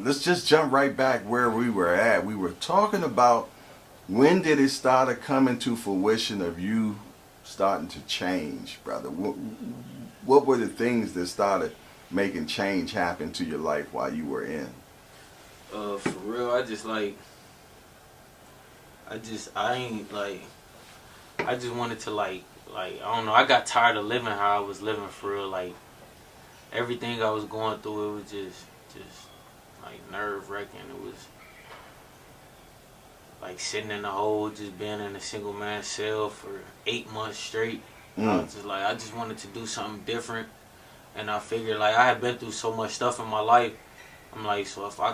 Let's just jump right back where we were at. We were talking about when did it start coming to fruition of you starting to change, brother? What were the things that started making change happen to your life while you were in? For real, I ain't like, I just wanted to I don't know, I got tired of living how I was living for real. Like, everything I was going through, it was just like nerve wracking. It was like sitting in the hole, just being in a single man cell for 8 months straight. I was just like, I just wanted to do something different, and I figured like I had been through so much stuff in my life. I'm like, so if I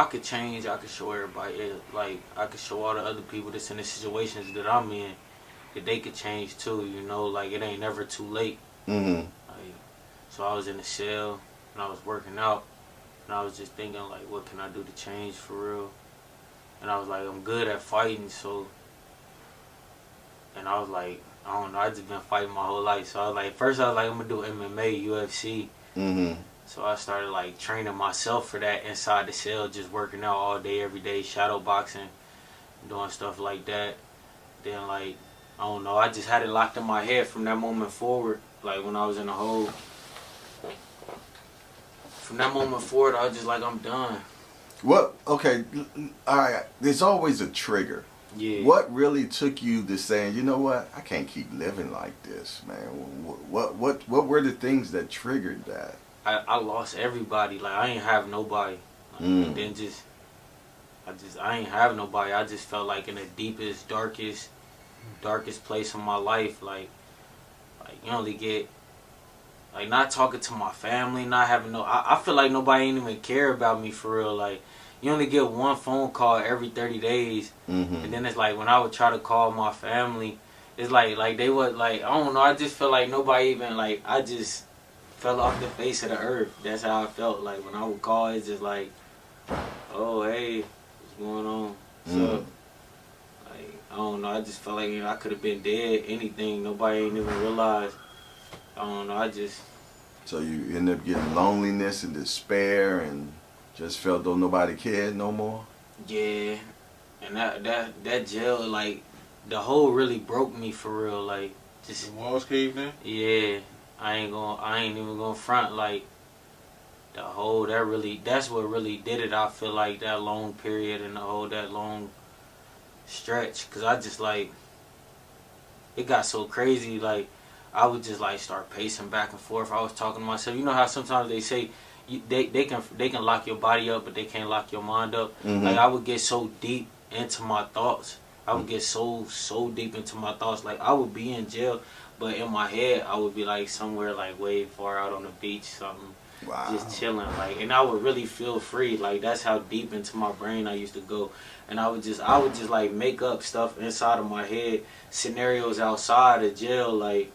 could change, I could show everybody. Like, I could show all the other people that's in the situations that I'm in that they could change too. You know, like it ain't never too late. Mm-hmm. Like, so I was in the cell and I was working out, and I was just thinking like, what can I do to change for real? And I was like, I'm good at fighting, so. And I was like, I don't know, I just been fighting my whole life. So I was like, first I was like, I'm gonna do MMA, UFC. Mm-hmm. So I started like training myself for that inside the cell, just working out all day, every day, shadow boxing, doing stuff like that. Then like, I don't know, I just had it locked in my head from that moment forward. Like when I was in the hole, from that moment forward, I was just like, I'm done. What? Okay, all right. There's always a trigger. Yeah. What really took you to saying, you know what, I can't keep living like this, man? What were the things that triggered that? I lost everybody. Like, I ain't have nobody. Like, and then I ain't have nobody. I just felt like in the deepest, darkest place in my life. Like you only get, like, not talking to my family, not having I feel like nobody ain't even care about me for real. Like, you only get one phone call every 30 days. Mm-hmm. And then it's like, when I would try to call my family, it's like they would, like, I don't know, I just feel like nobody even, like, I just fell off the face of the earth. That's how I felt. Like, when I would call, it's just like, oh, hey, what's going on? What's up? Like, I don't know, I just felt like, you know, I could have been dead, anything. Nobody ain't even realized. I don't know, I just... So you end up getting loneliness and despair and just felt though nobody cared no more? Yeah. And that jail, like, the hole really broke me for real. Like, just... The walls caved in? Yeah. I ain't even gonna front. Like, the whole, that's what really did it. I feel like that long period and that long stretch, cause I just, like, it got so crazy. Like, I would just like start pacing back and forth. I was talking to myself. You know how sometimes they say they can lock your body up, but they can't lock your mind up. Mm-hmm. Like, I would get so deep into my thoughts. I would get so deep into my thoughts. Like, I would be in jail, but in my head, I would be like somewhere like way far out on the beach, something, just chilling. Like, and I would really feel free. Like, that's how deep into my brain I used to go. And I would just like make up stuff inside of my head, scenarios outside of jail, like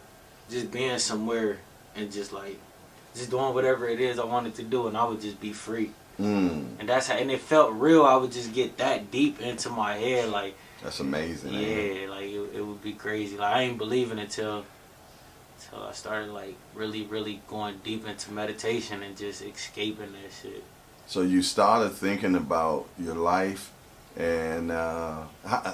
just being somewhere and just like just doing whatever it is I wanted to do, and I would just be free. And that's how, and it felt real. I would just get that deep into my head, like. That's amazing. Yeah, like it would be crazy. Like, I ain't believing it till I started like really going deep into meditation and just escaping that shit. So you started thinking about your life, and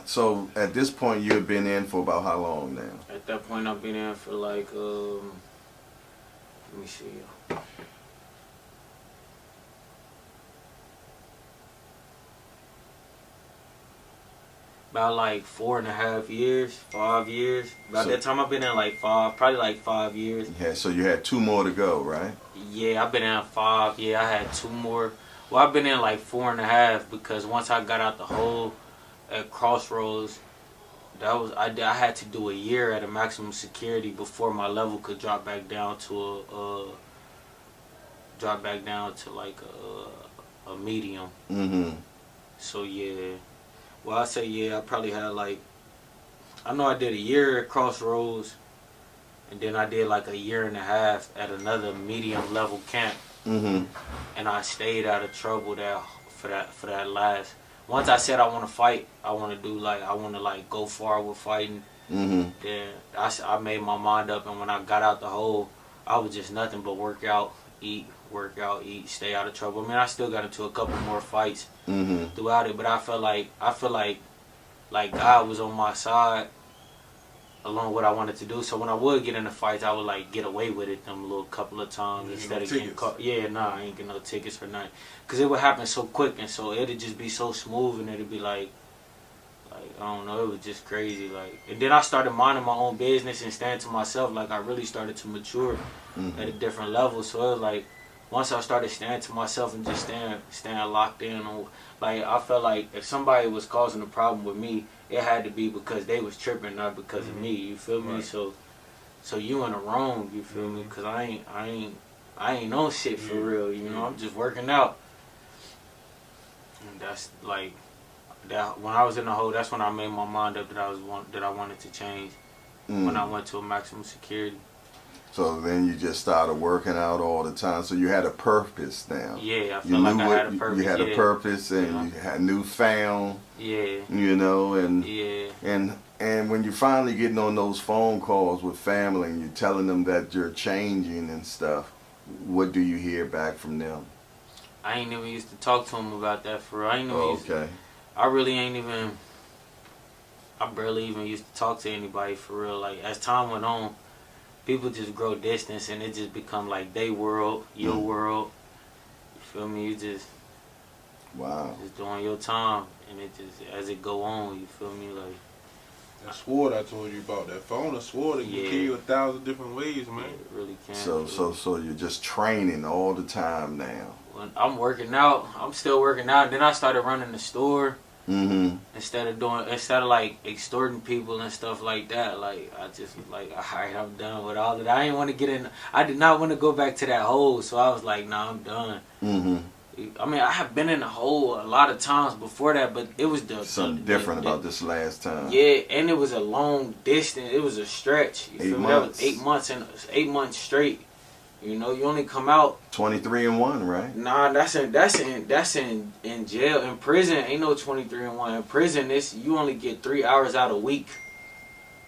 so at this point you've been in for about how long now? At that point, I've been in for like let me see. About like 4.5 years, 5 years. About that time, I've been in like probably like 5 years. Yeah, so you had 2 more to go, right? Yeah, I've been in 5. Yeah, I had 2 more. Well, I've been in like 4.5 because once I got out the hole at Crossroads, I had to do a year at a maximum security before my level could drop back down to like a medium. Mm-hmm. So yeah. Well, I say yeah, I probably had like, I know I did a year at Crossroads, and then I did like a 1.5 years at another medium level camp. Mm-hmm. And I stayed out of trouble for that last. Once I said I want to fight, I want to go far with fighting. Mm-hmm. Then I made my mind up, and when I got out the hole, I was just nothing but work out, eat, work out, eat, stay out of trouble. I mean, I still got into a couple more fights Mm-hmm. throughout it, but I feel like God was on my side along what I wanted to do. So when I would get into fights, I would like get away with it them little couple of times instead of getting caught. Yeah, nah, I ain't get no tickets for nothing. Cause it would happen so quick, and so it'd just be so smooth, and it'd be like I don't know, it was just crazy. Like, and then I started minding my own business and staying to myself. Like I really started to mature at a different level. So it was like once I started staying to myself and just staying locked in on, like I felt like if somebody was causing a problem with me, it had to be because they was tripping, not because of me. You feel me? Right. So you in the wrong. You feel me? Cause I ain't on shit for real. You know, I'm just working out. And that's like that. When I was in the hole, that's when I made my mind up that I wanted to change. When I went to a maximum security. So then you just started working out all the time. So you had a purpose now. Yeah, I felt like I had a purpose. You had a purpose, and you had newfound. Yeah. You know, and yeah. And when you're finally getting on those phone calls with family and you're telling them that you're changing and stuff, what do you hear back from them? I ain't even used to talk to them about that for real. I ain't even okay. I barely even used to talk to anybody for real. Like as time went on, people just grow distance and it just become like they world, your world. You feel me? You just just doing your time, and it just as it go on. You feel me? Like that sword I told you about, that phone, a sword, it can kill you 1,000 different ways, man. It really can. So you're just training all the time now. When I'm working out, I'm still working out. Then I started running the store. Instead of like extorting people and stuff like that, like I just was like, alright, I'm done with all of that. I didn't want to get in. I did not want to go back to that hole, so I was like, nah, I'm done. I mean, I have been in the hole a lot of times before that, but it was something different about this last time. Yeah, and it was a long distance. It was a stretch. You feel me? That was 8 months and 8 months straight. You know, you only come out 23-1, right? Nah, that's in jail. In prison, ain't no 23-1. In prison, you only get 3 hours out a week.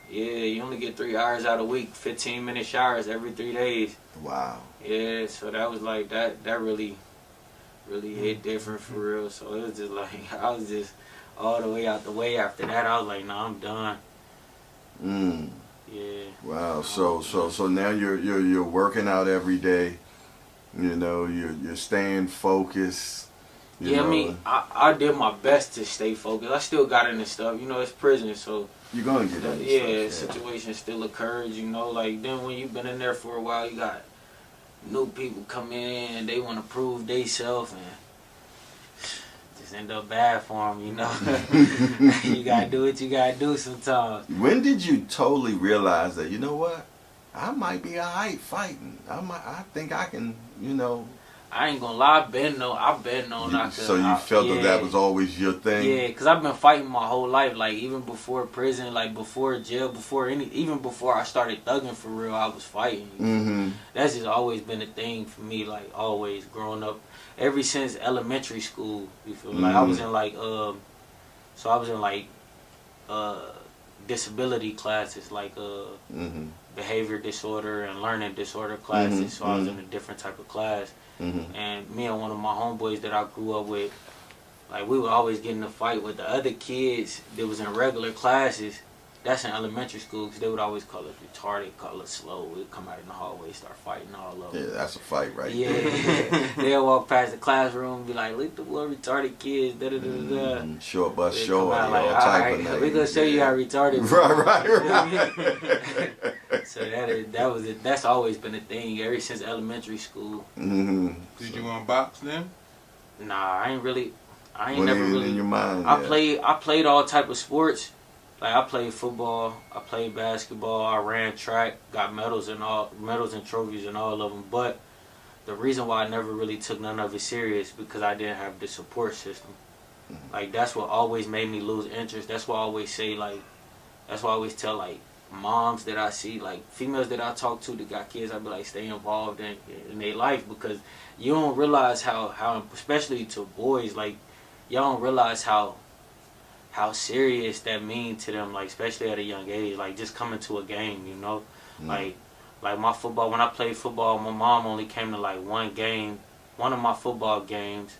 Yeah, you only get 3 hours out a week. 15-minute showers every 3 days. Wow. Yeah, so that was like that really hit different for real. So it was just like I was just all the way out the way after that. I was like, nah, I'm done. Yeah. Wow. So now you're working out every day. You know, you're staying focused. You know. I mean, I did my best to stay focused. I still got into stuff. You know, it's prison, so you're gonna get into stuff. Situations still occurs. You know, like then when you've been in there for a while, you got new people coming in. They want to prove theyself and end up bad for them, you know. You gotta do what you gotta do sometimes. When did you totally realize that, you know what, I might be alright fighting? I think I can, you know. I ain't gonna lie, I've been known I could. So you felt that was always your thing? Yeah, because I've been fighting my whole life. Like even before prison, like before jail, even before I started thugging for real, I was fighting. That's just always been a thing for me, like always growing up. Ever since elementary school, you feel me? Like I was in like disability classes, like behavior disorder and learning disorder classes. So I was in a different type of class. And me and one of my homeboys that I grew up with, like we would always get in a fight with the other kids that was in regular classes. That's in elementary school, because they would always call us retarded, call us slow. We'd come out in the hallway, start fighting all of them. Yeah, that's a fight right there. Yeah. They'll walk past the classroom and be like, look at the little retarded kids, da-da-da-da-da. Short bus short, like, all type of names. We're going to show you how retarded. Right. So that's always been a thing ever since elementary school. Did you unbox then? Nah, I ain't never really. In your mind, I played all type of sports. Like I played football, I played basketball, I ran track, got medals and trophies in all of them. But the reason why I never really took none of it serious because I didn't have the support system. Like that's what always made me lose interest. That's why I always say that's why I always tell like moms that I see, like females that I talk to that got kids, I be like stay involved in their life, because you don't realize how especially to boys, like y'all don't realize how serious that mean to them, like especially at a young age, like just coming to a game, you know. Like Like my football, when I played football, my mom only came to like one game, one of my football games.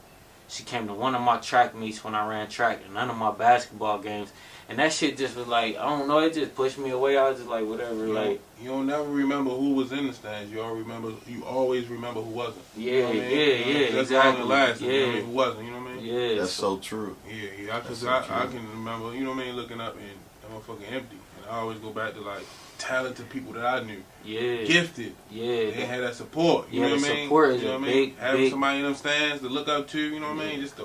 She came to one of my track meets when I ran track, and none of my basketball games. And that shit just was like, I don't know, it just pushed me away. I was just like, whatever, You don't never remember who was in the stands. You always remember who wasn't. Yeah, you know what I mean? yeah, That's exactly. the last. Yeah. You know what I mean? Who wasn't? You know what I mean? Yeah. That's so true. Yeah. Because I can remember, you know what I mean, looking up and that motherfucking empty. And I always go back to like talented people that I knew. Yeah. Gifted. Yeah. They had that support. You know what I mean? Support is you know a what I mean? big, Having big. somebody in them stands to look up to, you know what I mean? Just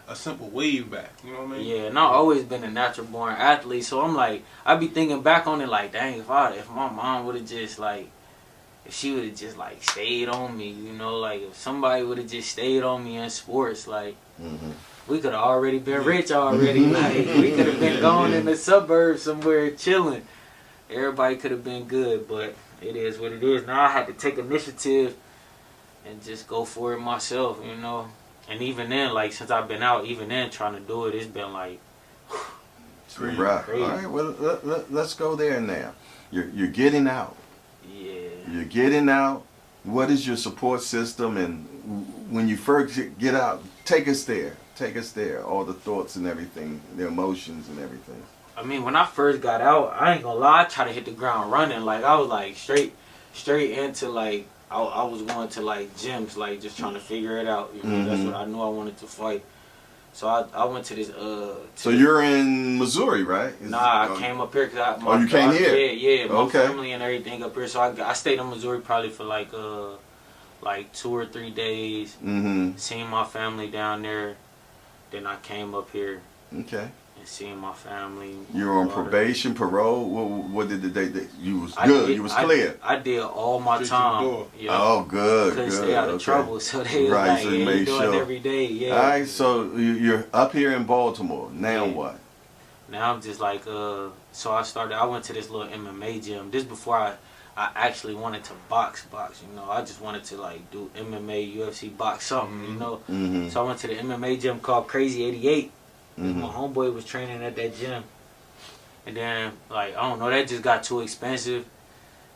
a simple wave back. You know what I mean? Yeah, and I've always been a natural born athlete, so I'm like, I be thinking back on it like, dang, if my mom would have just like, if she would have just like stayed on me, you know, like if somebody would have just stayed on me in sports, like we could have already been rich already. Like we could have been going in the suburbs somewhere chilling. Everybody could have been good, but it is what it is. Now I had to take initiative and just go for it myself, you know. And even then, like since I've been out, even then trying to do it, it's been like Right. All right. Well, let's go there now. You're getting out. Yeah. You're getting out. What is your support system? And when you first get out, take us there. Take us there. All the thoughts and everything, the emotions and everything. I mean, when I first got out, I ain't gonna lie, I tried to hit the ground running. Like I was like straight into like I was going to like gyms, like just trying to figure it out. You know, that's what I knew I wanted to fight. So I went to this. So you're in Missouri, right? I came up here because you came here? Yeah, my Okay. family and everything up here. So I stayed in Missouri probably for like 2 or 3 days. Seeing my family down there. Then I came up here. Okay. And seeing my family. You were on probation, parole. What did you was good? You was clear. I did all my time. Yeah. Oh, good. Couldn't good. stay out of trouble, so they was like, so yeah, you you doing every day. Yeah. All right. So you're up here in Baltimore. Now what? Now I'm just like So I went to this little MMA gym. This before I actually wanted to box. You know, I just wanted to like do MMA, UFC, box something. You know. So I went to the MMA gym called Crazy 88. My homeboy was training at that gym, and then like I don't know, that just got too expensive,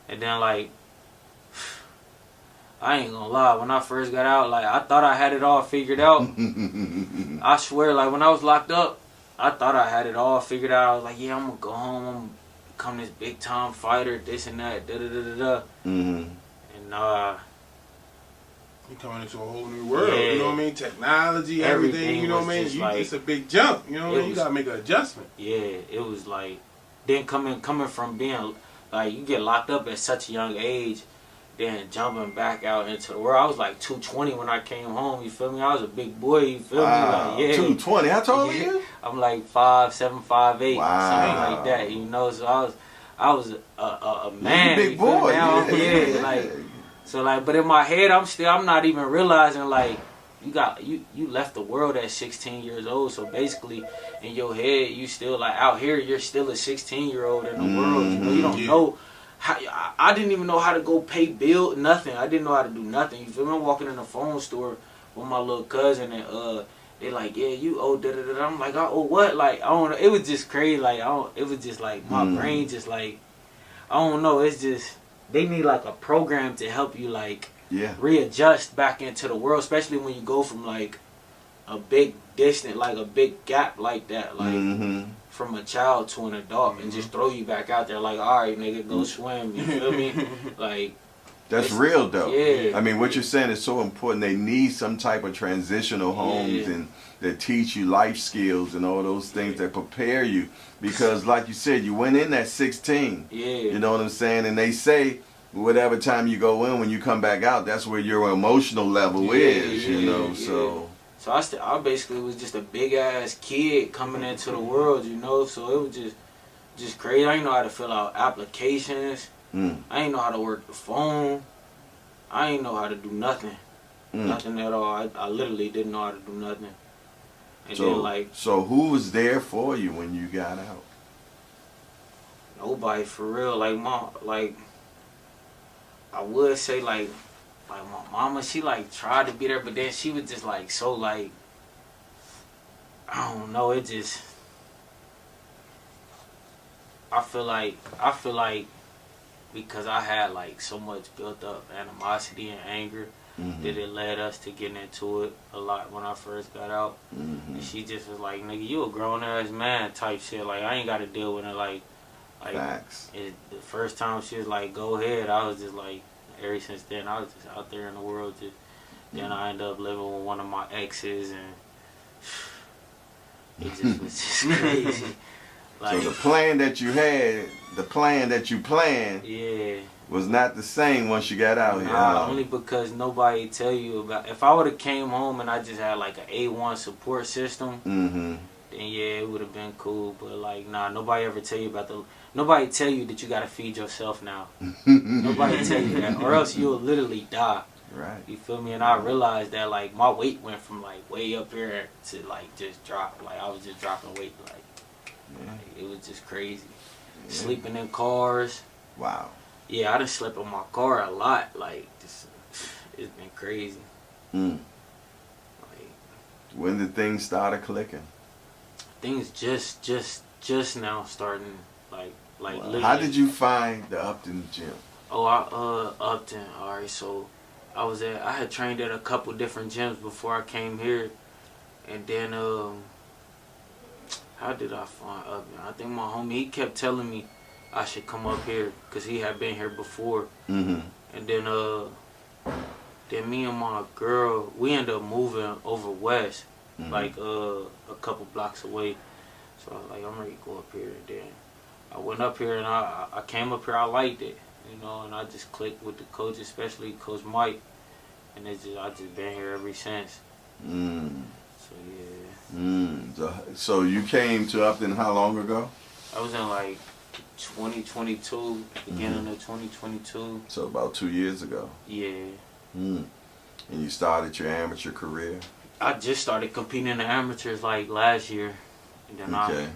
and then like I ain't gonna lie, when I first got out, like I thought I had it all figured out. I swear, like when I was locked up, I thought I had it all figured out. I was like, yeah, I'm gonna go home, I'm gonna become this big time fighter, this and that, da da da da da. And you coming into a whole new world, you know what I mean? Technology, everything, you know what I mean? It's a big jump, you know what I mean? You gotta make an adjustment. Yeah, it was like, then coming from being, like, you get locked up at such a young age, then jumping back out into the world. I was like 220 when I came home, you feel me? I was a big boy, you feel me? Like, yeah. 220, how tall are you? I'm like 5'7", 5'8", wow. something like that, you know? So I was a man, big boy. Yeah, like... So like, but in my head, I'm not even realizing like you left the world at 16 years old. So basically, in your head, you still like out here, you're still a 16-year-old in the world. You know, you don't know how. I didn't even know how to go pay bill, nothing. I didn't know how to do nothing. You feel me? I'm walking in the phone store with my little cousin, and they like, yeah, you owe da da da. I'm like, I owe what? Like, I don't know. It was just crazy. Like, it was just like my brain just like, I don't know. It's just. They need like a program to help you like readjust back into the world, especially when you go from like a big distance, like a big gap like that, like from a child to an adult, and just throw you back out there like, all right, nigga, go swim. You feel me? Like that's real though. Yeah. I mean, what you're saying is so important. They need some type of transitional homes and that teach you life skills and all those things that prepare you. Because like you said, you went in at 16. Yeah. You know what I'm saying? And they say whatever time you go in, when you come back out, that's where your emotional level is, you know. So I basically was just a big ass kid coming into the world, you know. So it was just crazy. I didn't know how to fill out applications. I didn't know how to work the phone. I didn't know how to do nothing. Nothing at all. I literally didn't know how to do nothing. And then like, so who was there for you when you got out? Nobody, for real. Like I would say like my mama, she like tried to be there, but then she was just like so like, I don't know. It just, I feel like because I had like so much built up animosity and anger that it led us to getting into it a lot when I first got out. And she just was like, nigga, you a grown ass man type shit. Like, I ain't got to deal with it. Like Facts. The first time she was like, go ahead, I was just like, ever since then, I was just out there in the world. Then I ended up living with one of my exes, and it just was just crazy. Like, so the plan that you had, the plan that you planned, yeah, was not the same once you got out here. Nah, only because nobody tell you about. If I would have came home and I just had like an A1 support system, then yeah, it would have been cool. But like, nah, nobody ever tell you about the. Nobody tell you that you gotta feed yourself now. Nobody tell you that, or else you'll literally die. Right. You feel me? And I realized that like my weight went from like way up here to like just drop. Like I was just dropping weight. Like, like it was just crazy. Yeah. Sleeping in cars. Wow. Yeah, I done slept in my car a lot. Like, just, it's been crazy. Like, when did things started clicking? Things just now starting. Like. Well, how did you find the Upton gym? Oh, Upton. All right, so I had trained at a couple different gyms before I came here, and then how did I find Upton? I think my homie, he kept telling me I should come up here because he had been here before. And then me and my girl, we ended up moving over west, like a couple blocks away. So I was like, I'm ready to go up here. And then I went up here and I came up here. I liked it, you know, and I just clicked with the coach, especially Coach Mike. And I just been here ever since. So yeah. So you came to Upton how long ago? I was in like 2022, beginning of 2022. So about 2 years ago. Yeah. And you started your amateur career? I just started competing in the amateurs like last year. And then I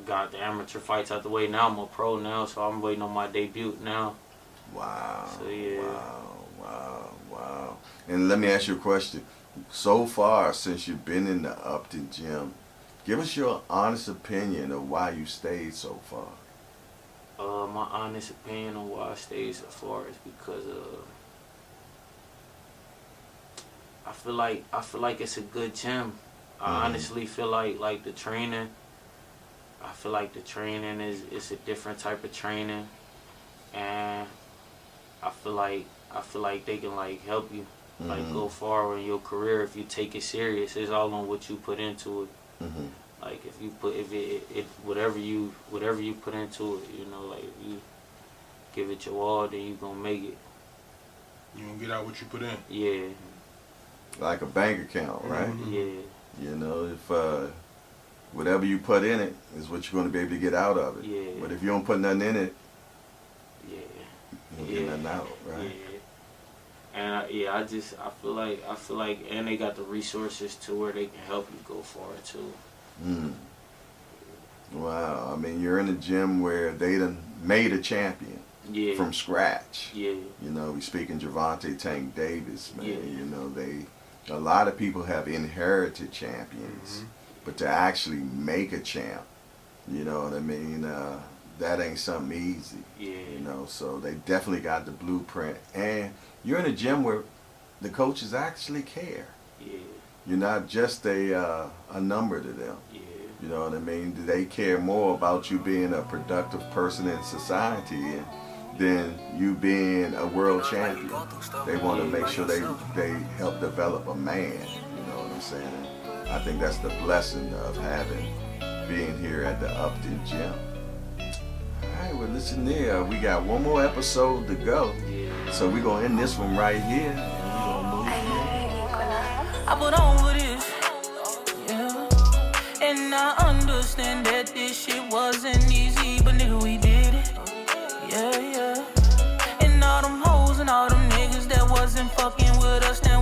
got the amateur fights out the way. Now I'm a pro now, so I'm waiting on my debut now. Wow. So yeah. Wow. And let me ask you a question. So far, since you've been in the Upton gym, give us your honest opinion of why you stayed so far. My honest opinion on why I stayed so far is because I feel like it's a good gym. I honestly feel like the training. I feel like the training is a different type of training, and I feel like they can like help you like go far in your career if you take it serious. It's all on what you put into it. Like if whatever you put into it, you know, like if you give it your all, then you gonna make it. You gonna get out what you put in. Yeah. Like a bank account, right? Yeah. You know, if whatever you put in it is what you're gonna be able to get out of it. Yeah. But if you don't put nothing in it, you don't get nothing out, right? Yeah. And I feel like, and they got the resources to where they can help you go far too. Wow, I mean, you're in a gym where they done made a champion from scratch. Yeah. You know, we speaking Gervonta Tank Davis, man. Yeah. You know, a lot of people have inherited champions, but to actually make a champ, you know what I mean? That ain't something easy. Yeah. You know, so they definitely got the blueprint. And you're in a gym where the coaches actually care. Yeah. You're not just a number to them. Yeah. You know what I mean? They care more about you being a productive person in society than you being a world champion. They want to make sure they help develop a man. You know what I'm saying? I think that's the blessing of being here at the Upton gym. Alright, well listen there. We got one more episode to go. So we're going to end this one right here. And we're going to move I put on for this, yeah. And I understand that this shit wasn't easy, but nigga, we did it, yeah. And all them hoes and all them niggas that wasn't fucking with us now.